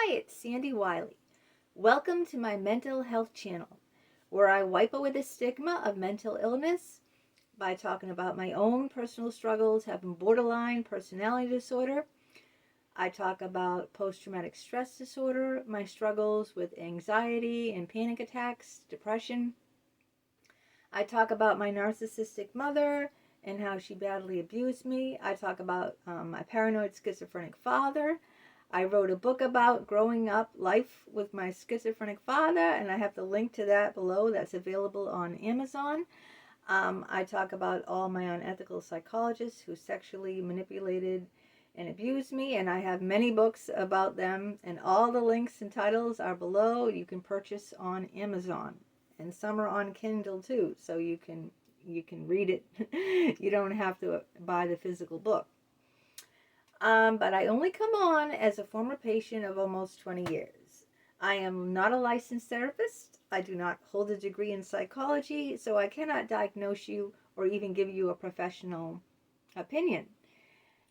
Hi, it's Sandy Wyllie. Welcome to my mental health channel, where I wipe away the stigma of mental illness by talking about my own personal struggles having borderline personality disorder. I talk about post-traumatic stress disorder, my struggles with anxiety and panic attacks, depression. I talk about my narcissistic mother and how she badly abused me. I talk about my paranoid schizophrenic father. I wrote a book about growing up life with my schizophrenic father, and I have the link to that below. That's available on Amazon. I talk about all my unethical psychologists who sexually manipulated and abused me, and I have many books about them, and all the links and titles are below. You can purchase on Amazon, and some are on Kindle too, so you can read it. You don't have to buy the physical book. But I only come on as a former patient of almost 20 years. I am not a licensed therapist. I do not hold a degree in psychology, so I cannot diagnose you or even give you a professional opinion.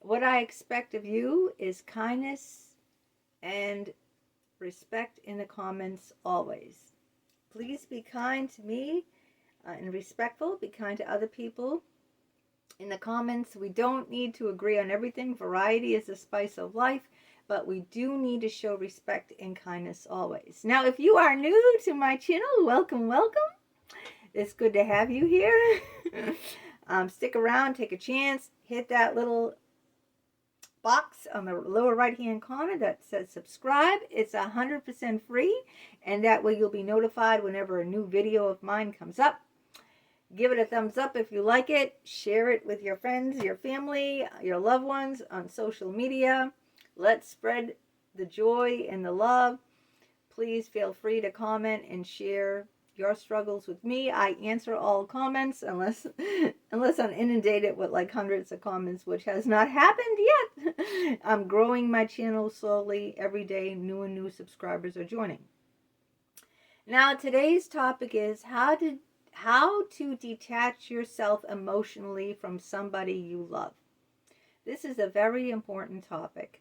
What I expect of you is kindness and respect in the comments always. Please be kind to me and respectful. Be kind to other people. In the comments, we don't need to agree on everything. Variety is the spice of life, but we do need to show respect and kindness always. Now, if you are new to my channel, welcome, welcome. It's good to have you here. Stick around, take a chance, hit that little box on the lower right hand corner that says subscribe. It's 100% free, and that way you'll be notified whenever a new video of mine comes up. Give it a thumbs up if you like it. Share it with your friends, your family, your loved ones on social media. Let's spread the joy and the love. Please feel free to comment and share your struggles with me. I answer all comments unless I'm inundated with like hundreds of comments, which has not happened yet. I'm growing my channel slowly. Every day, new and new subscribers are joining. Now, today's topic is how to detach yourself emotionally from somebody you love. This is a very important topic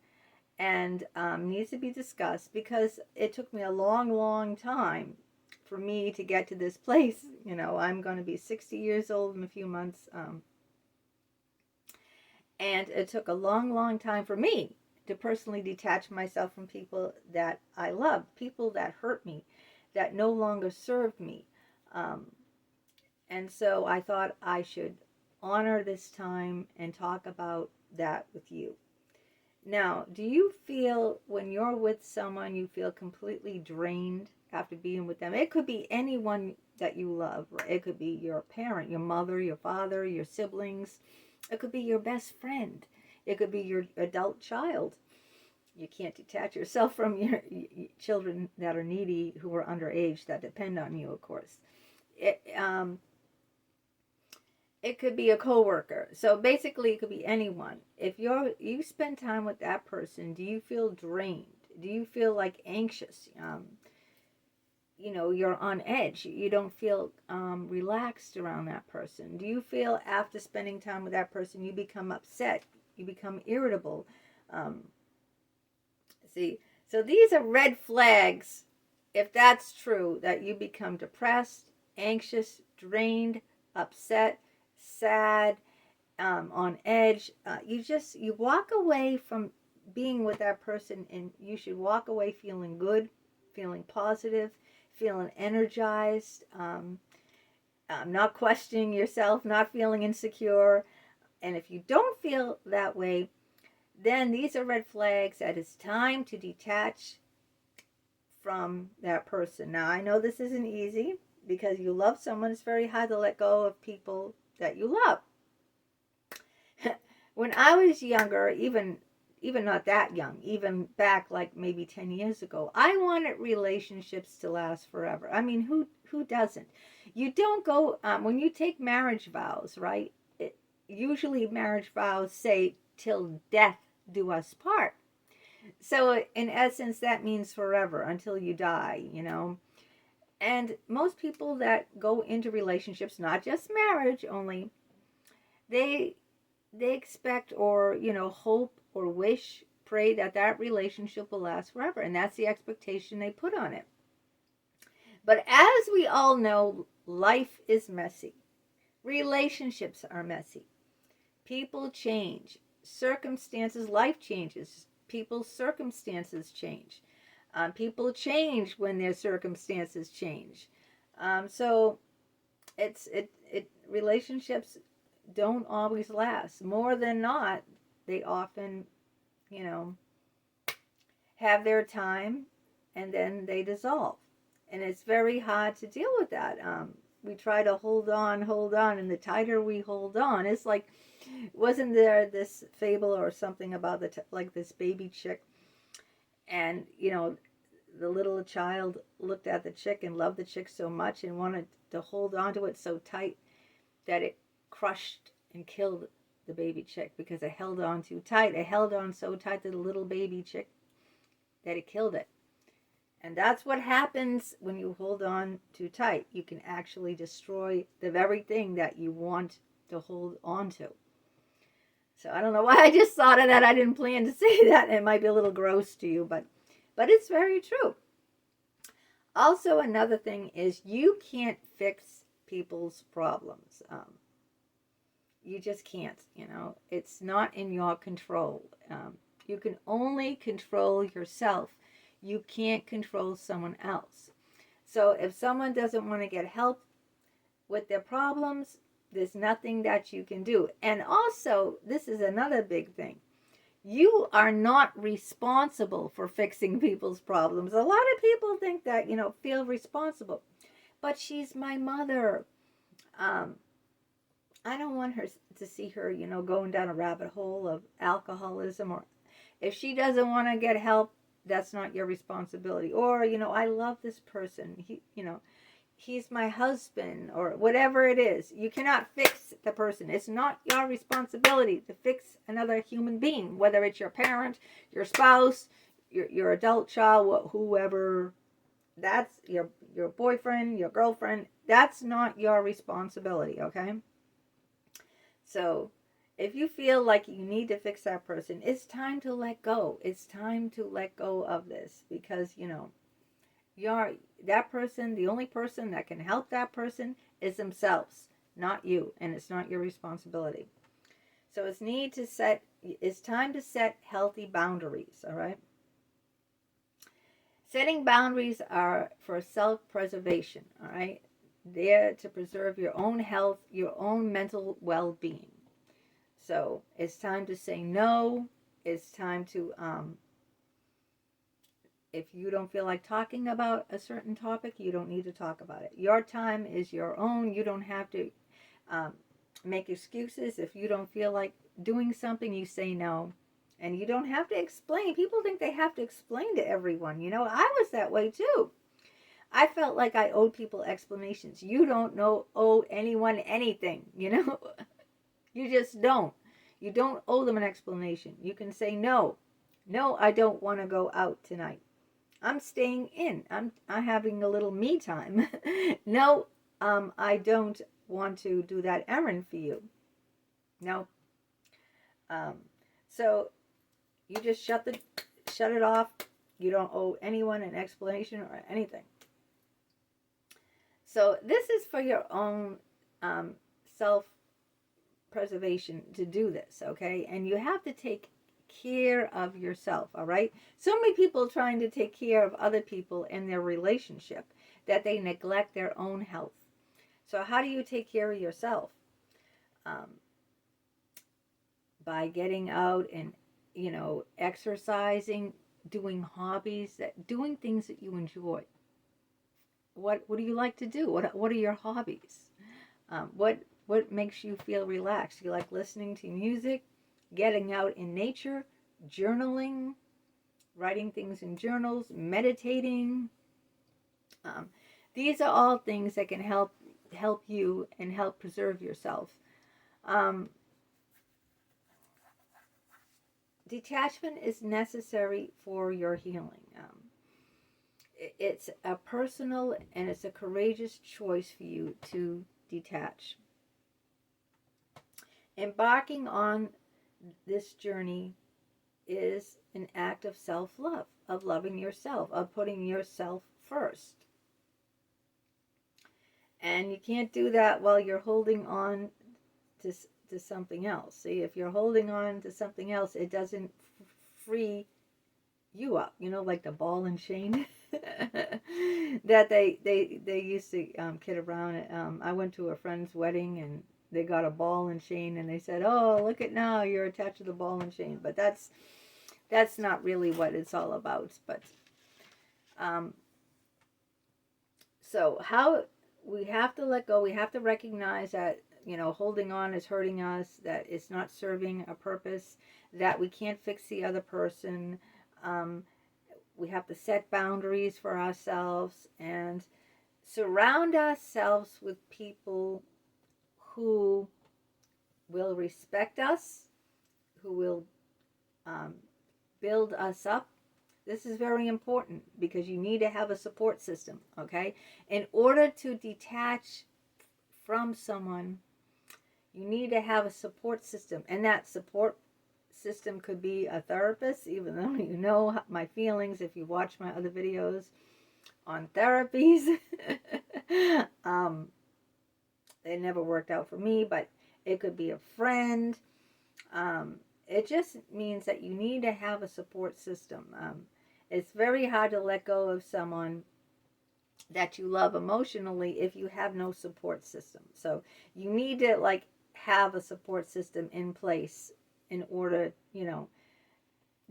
and needs to be discussed because it took me a long, long time for me to get to this place. You know, I'm going to be 60 years old in a few months. And it took a long, long time for me to personally detach myself from people that I loved, people that hurt me, that no longer served me. And so I thought I should honor this time and talk about that with you. Now, do you feel when you're with someone, you feel completely drained after being with them? It could be anyone that you love. It could be your parent, your mother, your father, your siblings. It could be your best friend. It could be your adult child. You can't detach yourself from your children that are needy, who are underage, that depend on you, of course. It could be a coworker. So basically, it could be anyone. If you spend time with that person, do you feel drained? Do you feel like anxious? You know, you're on edge. You don't feel relaxed around that person. Do you feel after spending time with that person, you become upset? You become irritable? So these are red flags, if that's true, that you become depressed, anxious, drained, upset, sad, on edge. You walk away from being with that person, and you should walk away feeling good, feeling positive, feeling energized, not questioning yourself, not feeling insecure. And if you don't feel that way, then these are red flags that it's time to detach from that person. Now, I know this isn't easy because you love someone. It's very hard to let go of people that you love. When I was younger, even not that young, even back like maybe 10 years ago, I wanted relationships to last forever. I mean, who doesn't? You don't go, when you take marriage vows, right? Usually marriage vows say, till death do us part. So in essence, that means forever, until you die, you know. And most people that go into relationships, not just marriage only, they expect, or, you know, hope or wish pray that that relationship will last forever. And that's the expectation they put on it. But as we all know, life is messy. Relationships are messy. People change. Circumstances, life changes. People's circumstances change. People change when their circumstances change. So relationships don't always last. More than not, they often, you know, have their time and then they dissolve. And it's very hard to deal with that. We try to hold on, and the tighter we hold on, it's like, wasn't there this fable or something about like this baby chick, and the little child looked at the chick and loved the chick so much and wanted to hold on to it so tight that it crushed and killed the baby chick because it held on too tight. It held on so tight to the little baby chick that it killed it. And that's what happens when you hold on too tight. You can actually destroy the very thing that you want to hold on to. So I don't know why I just thought of that. I didn't plan to say that. It might be a little gross to you, but it's very true. Also, another thing is you can't fix people's problems. You just can't, It's not in your control. You can only control yourself. You can't control someone else. So if someone doesn't want to get help with their problems, there's nothing that you can do. And also, this is another big thing. You are not responsible for fixing people's problems. A lot of people think that, feel responsible. But she's my mother. I don't want her to see her, going down a rabbit hole of alcoholism. Or if she doesn't want to get help, that's not your responsibility. Or, I love this person. He's my husband, or whatever it is. You cannot fix the person. It's not your responsibility to fix another human being, whether it's your parent, your spouse, your adult child, whoever. That's your boyfriend, your girlfriend. That's not your responsibility, okay? So if you feel like you need to fix that person, it's time to let go. It's time to let go of this, because, that person, the only person that can help that person is themselves, not you, and it's not your responsibility. So it's time to set healthy boundaries, all right? Setting boundaries are for self-preservation, all right? They're to preserve your own health, your own mental well-being. So it's time to say no. It's time to, if you don't feel like talking about a certain topic, you don't need to talk about it. Your time is your own. You don't have to make excuses. If you don't feel like doing something, you say no. And you don't have to explain. People think they have to explain to everyone. I was that way too. I felt like I owed people explanations. You don't owe anyone anything, You just don't. You don't owe them an explanation. You can say no. No, I don't want to go out tonight. I'm staying in. I'm having a little me time. No, I don't want to do that errand for you. No. So you just shut it off. You don't owe anyone an explanation or anything. So this is for your own self-preservation to do this, okay? And you have to take care of yourself, all right? So many people trying to take care of other people in their relationship that they neglect their own health. So how do you take care of yourself? By getting out and, exercising, doing hobbies, doing things that you enjoy. What do you like to do? What are your hobbies? What makes you feel relaxed? You like listening to music, getting out in nature, journaling, writing things in journals, meditating. These are all things that can help you and help preserve yourself. Detachment is necessary for your healing. It's a personal and it's a courageous choice for you to detach. Embarking on this journey is an act of self-love, of loving yourself, of putting yourself first. And you can't do that while you're holding on to something else. See, if you're holding on to something else, it doesn't free you up. You know, like the ball and chain that they used to kid around. I went to a friend's wedding and they got a ball and chain and they said, "Oh, look at now, you're attached to the ball and chain." But that's not really what it's all about. But so how we have to let go, we have to recognize that, you know, holding on is hurting us, that it's not serving a purpose, that we can't fix the other person. We have to set boundaries for ourselves and surround ourselves with people who will respect us, who will build us up. This is very important because you need to have a support system, okay? In order to detach from someone, you need to have a support system. And that support system could be a therapist, even though you know my feelings if you watch my other videos on therapies. It never worked out for me, but it could be a friend. It just means that you need to have a support system. It's very hard to let go of someone that you love emotionally if you have no support system. So you need to like have a support system in place in order, you know,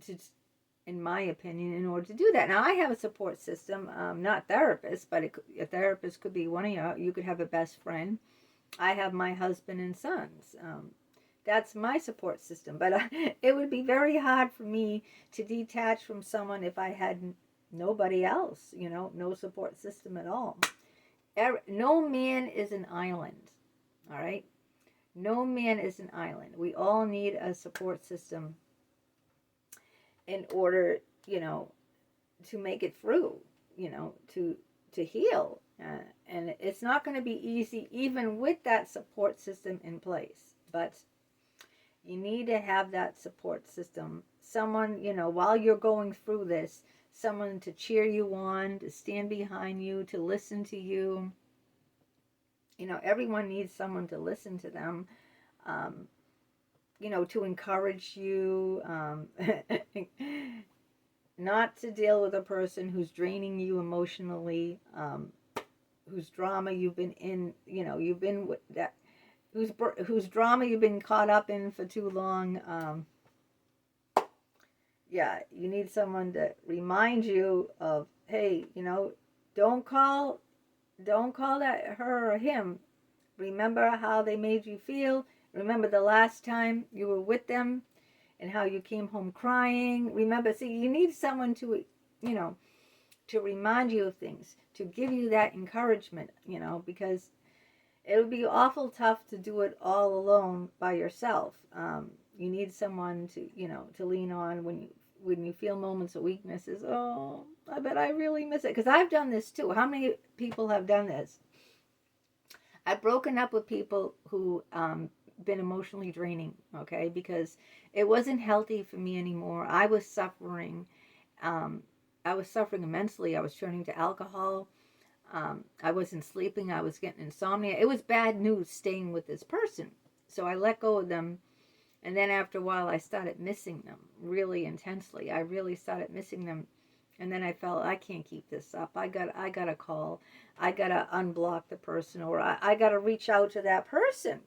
to, in my opinion, in order to do that. Now I have a support system, not therapist, but a therapist could be one of you. You could have a best friend. I have my husband and sons. That's my support system. But it would be very hard for me to detach from someone if I had nobody else, you know, no support system at all. No man is an island, all right? No man is an island. We all need a support system in order, you know, to make it through, you know, to heal. And it's not going to be easy even with that support system in place. But you need to have that support system. Someone, you know, while you're going through this, someone to cheer you on, to stand behind you, to listen to you. You know, everyone needs someone to listen to them, you know, to encourage you, not to deal with a person who's draining you emotionally, whose drama you've been in, you know, you've been with that, whose drama you've been caught up in for too long. Yeah, you need someone to remind you of, hey, you know, don't call that her or him. Remember how they made you feel. Remember the last time you were with them and how you came home crying. Remember, see, you need someone to, you know, to remind you of things, to give you that encouragement, you know, because it would be awful tough to do it all alone by yourself. You need someone to, you know, to lean on when you feel moments of weaknesses. Oh, I bet I really miss it. Because I've done this too. How many people have done this? I've broken up with people who been emotionally draining, okay, because it wasn't healthy for me anymore. I was suffering. I was suffering immensely. I was turning to alcohol. I wasn't sleeping. I was getting insomnia. It was bad news staying with this person. So I let go of them. And then after a while, I started missing them really intensely. I really started missing them. And then I felt, I can't keep this up. I gotta call. I gotta unblock the person, or I gotta reach out to that person.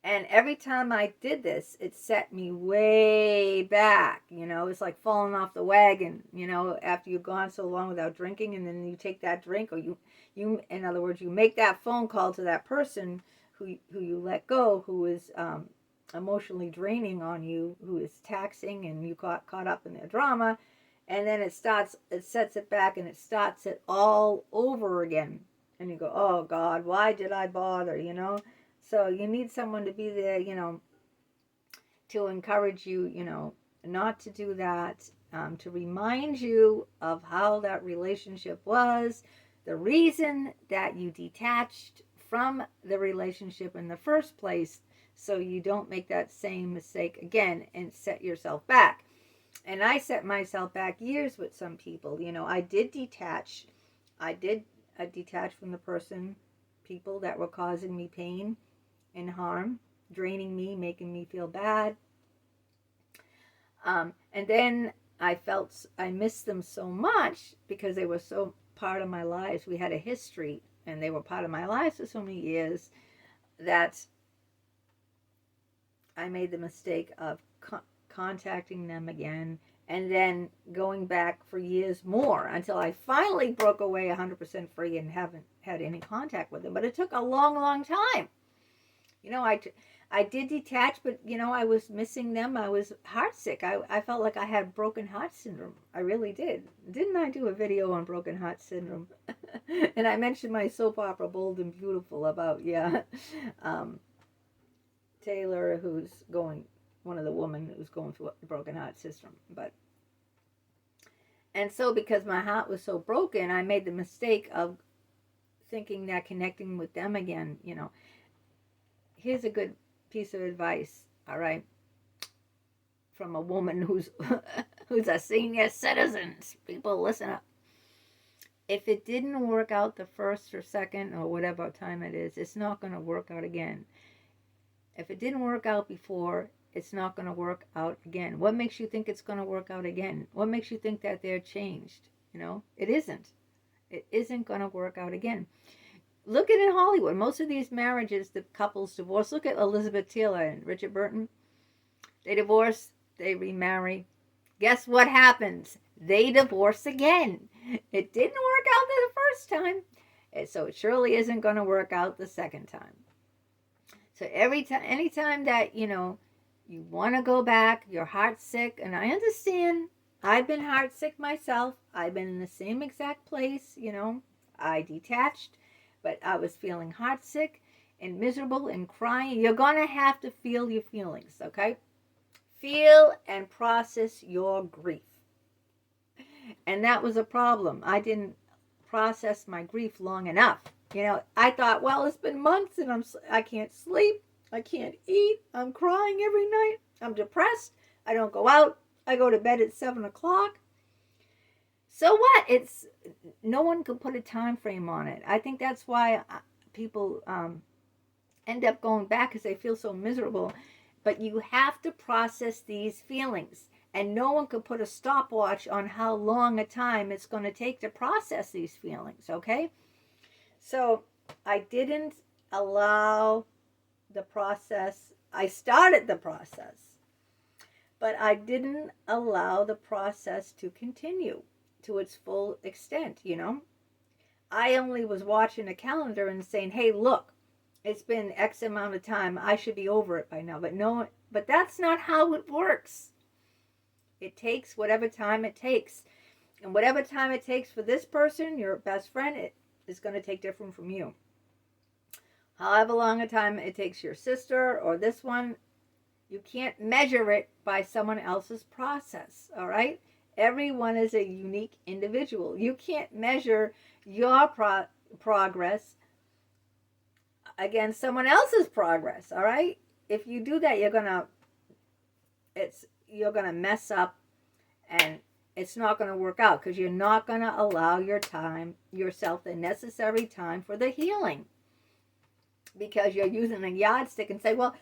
And every time I did this, it set me way back. You know, it's like falling off the wagon, you know, after you've gone so long without drinking, and then you take that drink, or you in other words, you make that phone call to that person who you let go, who is emotionally draining on you, who is taxing, and you caught up in their drama. And then it sets it back, and it starts it all over again. And you go, oh God, why did I bother, you know? So you need someone to be there, you know, to encourage you, you know, not to do that, to remind you of how that relationship was, the reason that you detached from the relationship in the first place, so you don't make that same mistake again and set yourself back. And I set myself back years with some people. I did detach. I did detach from the people that were causing me pain and harm, draining me, making me feel bad. And then I felt I missed them so much because they were so part of my lives. We had a history, and they were part of my lives for so many years that I made the mistake of contacting them again, and then going back for years more until I finally broke away 100% free and haven't had any contact with them. But it took a long, long time. I did detach, but I was missing them. I was heartsick. I felt like I had broken heart syndrome. I really did. Didn't I do a video on broken heart syndrome? And I mentioned my soap opera Bold and Beautiful about, Taylor, one of the women who's going through a broken heart syndrome. And so because my heart was so broken, I made the mistake of thinking that connecting with them again, here's a good piece of advice, all right, from a woman who's a senior citizen. People, listen up. If it didn't work out the first or second or whatever time it is, it's not going to work out again. If it didn't work out before, it's not going to work out again. What makes you think it's going to work out again? What makes you think that they're changed? It isn't. It isn't going to work out again. Look at it in Hollywood. Most of these marriages, the couples divorce. Look at Elizabeth Taylor and Richard Burton. They divorce, they remarry. Guess what happens? They divorce again. It didn't work out the first time, so it surely isn't going to work out the second time. So anytime that, you want to go back, your heart's sick, and I understand. I've been heartsick myself. I've been in the same exact place, I detached, but I was feeling heartsick and miserable and crying. You're going to have to feel your feelings, okay? Feel and process your grief. And that was a problem. I didn't process my grief long enough. I thought, well, it's been months and I can't sleep. I can't eat. I'm crying every night. I'm depressed. I don't go out. I go to bed at 7 o'clock. So what? No one can put a time frame on it. I think that's why people end up going back, because they feel so miserable. But you have to process these feelings. And no one can put a stopwatch on how long a time it's going to take to process these feelings, okay? So I didn't allow the process. I started the process, but I didn't allow the process to continue to its full extent, I only was watching a calendar and saying, hey, look, it's been X amount of time. I should be over it by now. But that's not how it works. It takes whatever time it takes. And whatever time it takes for this person, your best friend, it is going to take different from you. However long a time it takes your sister or this one, you can't measure it by someone else's process, all right? Everyone is a unique individual. You can't measure your progress against someone else's progress, all right? If you do that, you're gonna mess up, and it's not going to work out, because you're not going to allow yourself the necessary time for the healing, because you're using a yardstick and say, well,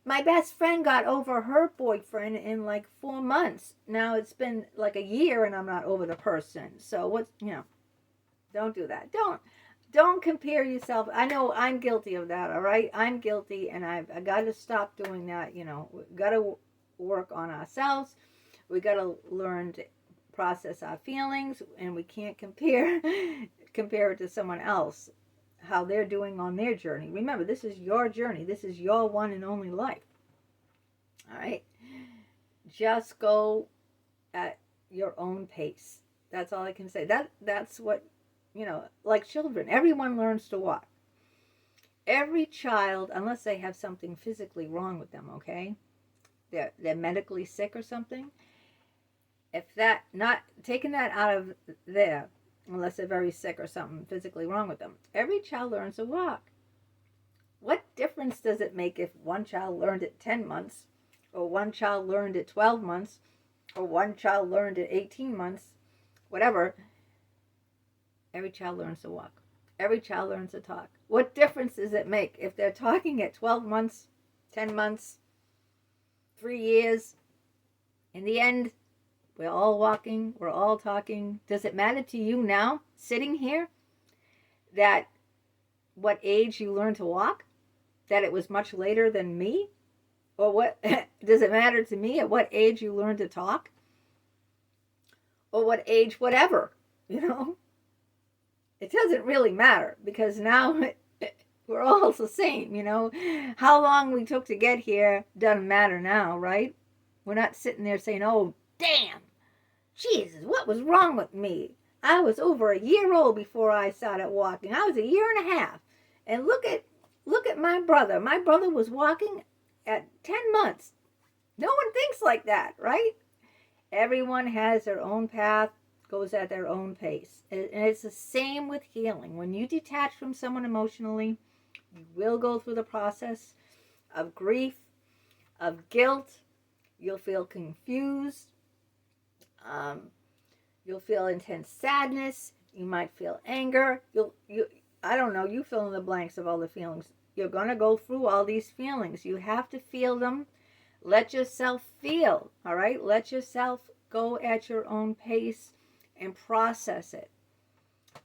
my best friend got over her boyfriend in like 4 months. Now it's been like a year and I'm not over the person. So don't do that. Don't compare yourself. I know I'm guilty of that, all right? I'm guilty, and I got to stop doing that. We've got to work on ourselves. We got to learn to process our feelings, and we can't compare it to someone else, how they're doing on their journey. Remember, this is your journey. This is your one and only life. All right? Just go at your own pace. That's all I can say. That's what, like children. Everyone learns to walk. Every child, unless they have something physically wrong with them, okay? They're medically sick or something. If that, not taking that out of there, unless they're very sick or something physically wrong with them, every child learns to walk. What difference does it make if one child learned at 10 months, or one child learned at 12 months, or one child learned at 18 months, whatever? Every child learns to walk. Every child learns to talk. What difference does it make if they're talking at 12 months, 10 months, 3 years? In the end, we're all walking, we're all talking. Does it matter to you now, sitting here, that what age you learned to walk? That it was much later than me? Or what does it matter to me at what age you learned to talk? Or what age, whatever, you know? It doesn't really matter, because now we're all the same, you know? How long we took to get here doesn't matter now, right? We're not sitting there saying, oh, damn, Jesus, what was wrong with me? I was over a year old before I started walking. I was a year and a half. And look at my brother. My brother was walking at 10 months. No one thinks like that, right? Everyone has their own path, goes at their own pace. And it's the same with healing. When you detach from someone emotionally, you will go through the process of grief, of guilt. You'll feel confused. You'll feel intense sadness. You might feel anger. I don't know, you fill in the blanks of all the feelings. You're going to go through all these feelings. You have to feel them. Let yourself feel, all right? Let yourself go at your own pace and process it.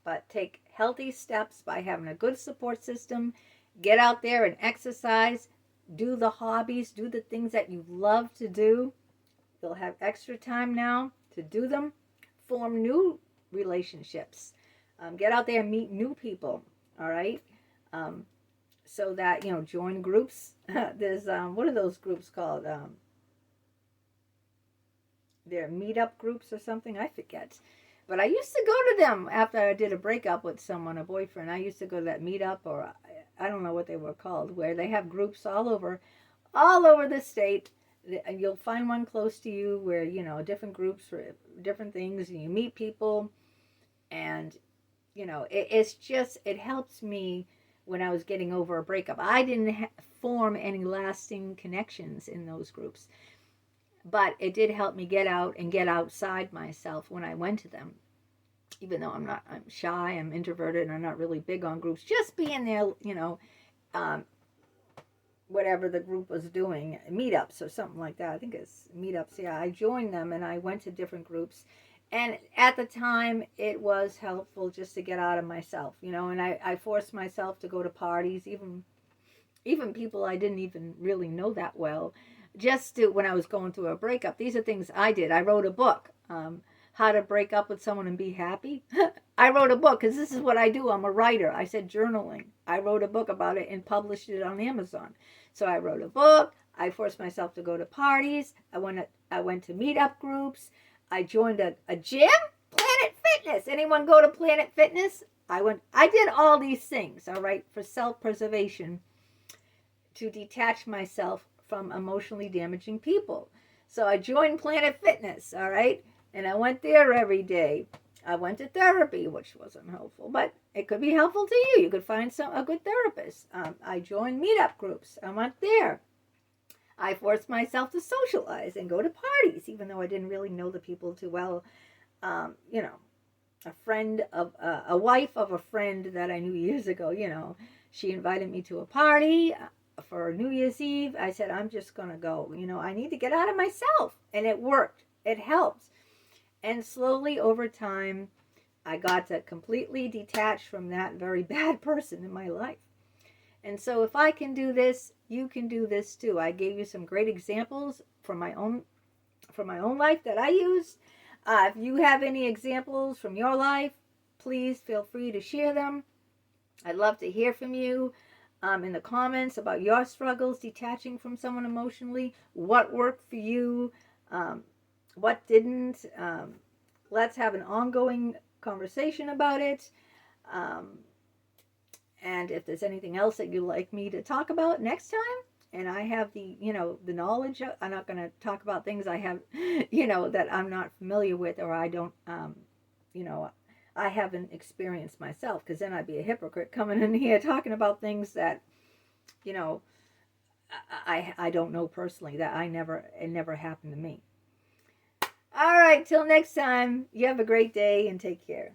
But take healthy steps by having a good support system. Get out there and exercise. Do the hobbies. Do the things that you love to do. You'll have extra time now to do them. Form new relationships. Get out there and meet new people, all right? So that, join groups. There's, what are those groups called? They're meetup groups or something. I forget. But I used to go to them after I did a breakup with someone, a boyfriend. I used to go to that meetup, or I don't know what they were called, where they have groups all over the state. And you'll find one close to you where, different groups for different things, and you meet people. And, it helps me when I was getting over a breakup. I didn't form any lasting connections in those groups. But it did help me get out and get outside myself when I went to them. Even though I'm shy, I'm introverted, and I'm not really big on groups. Just being there, whatever the group was doing, meetups or something like that. I think it's meetups. Yeah, I joined them and I went to different groups. And at the time, it was helpful just to get out of myself, and I forced myself to go to parties, even people I didn't even really know that well, just to, when I was going through a breakup. These are things I did. I wrote a book, How to Break Up with Someone and Be Happy. I wrote a book because this is what I do. I'm a writer. I said journaling. I wrote a book about it and published it on Amazon. So I wrote a book. I forced myself to go to parties. I went to meetup groups. I joined a gym, Planet Fitness. Anyone go to Planet Fitness? I did all these things, all right, for self-preservation, to detach myself from emotionally damaging people. So I joined Planet Fitness, all right, and I went there every day. I went to therapy, which wasn't helpful, but it could be helpful to you. You could find a good therapist. I joined meetup groups. I went there. I forced myself to socialize and go to parties, even though I didn't really know the people too well. A wife of a friend that I knew years ago, she invited me to a party for New Year's Eve. I said, I'm just going to go. I need to get out of myself. And it worked. It helped. And slowly over time, I got to completely detach from that very bad person in my life. And so if I can do this, you can do this too. I gave you some great examples from my own life that I used. If you have any examples from your life, please feel free to share them. I'd love to hear from you in the comments about your struggles detaching from someone emotionally. What worked for you? What didn't? Let's have an ongoing conversation about it. And if there's anything else that you'd like me to talk about next time, and I have the knowledge, I'm not going to talk about things I have, that I'm not familiar with, or I don't, I haven't experienced myself, because then I'd be a hypocrite coming in here talking about things that you know, I don't know personally. That it never happened to me. All right, till next time. You have a great day and take care.